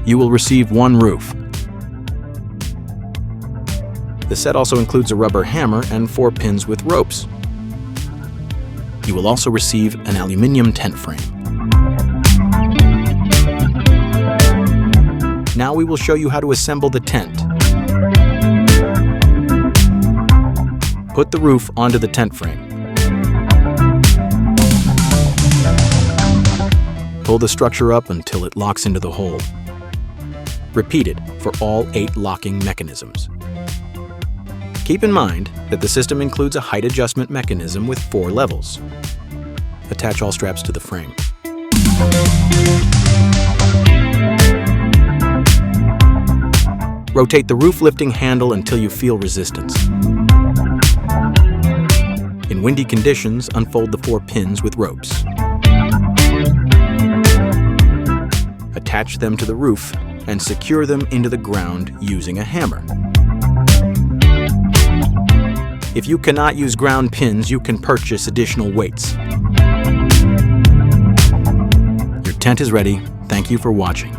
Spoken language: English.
You will receive one roof. The set also includes a rubber hammer and 4 pins with ropes. You will also receive an aluminum tent frame. Now we will show you how to assemble the tent. Put the roof onto the tent frame. Pull the structure up until it locks into the hole. Repeat it for all 8 locking mechanisms. Keep in mind that the system includes a height adjustment mechanism with 4 levels. Attach all straps to the frame. Rotate the roof lifting handle until you feel resistance. In windy conditions, unfold the 4 pins with ropes. Attach them to the roof and secure them into the ground using a hammer. If you cannot use ground pins, you can purchase additional weights. Your tent is ready. Thank you for watching.